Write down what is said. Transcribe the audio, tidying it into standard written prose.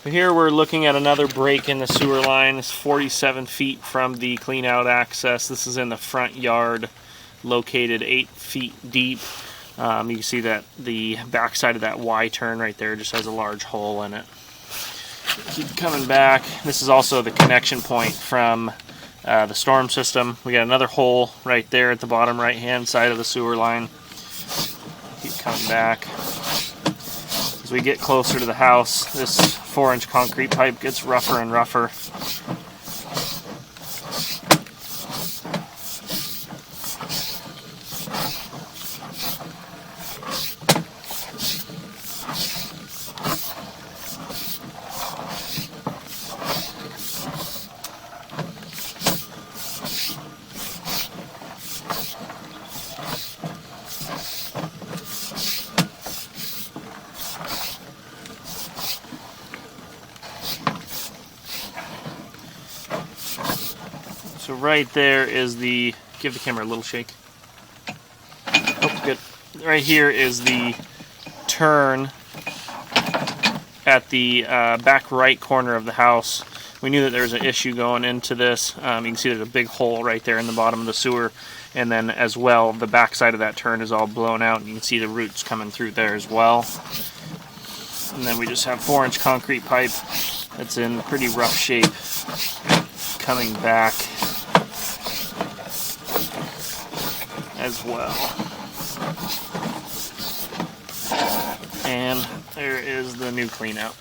Here we're looking at another break in the sewer line. It's 47 feet from the clean out access. This is in the front yard, located 8 feet deep. You can see that the backside of that Y turn right there just has a large hole in it. Keep coming back. This is also the connection point from the storm system. We got another hole right there at the bottom right hand side of the sewer line. Keep coming back. As we get closer to the house, this 4-inch concrete pipe gets rougher and rougher. So right there is the, give the camera a little shake. Oh, good. Right here is the turn at the back right corner of the house. We knew that there was an issue going into this. You can see there's a big hole right there in the bottom of the sewer. And then as well, the back side of that turn is all blown out. And you can see the roots coming through there as well. And then we just have 4-inch concrete pipe that's in pretty rough shape coming back as well. And there is the new clean out.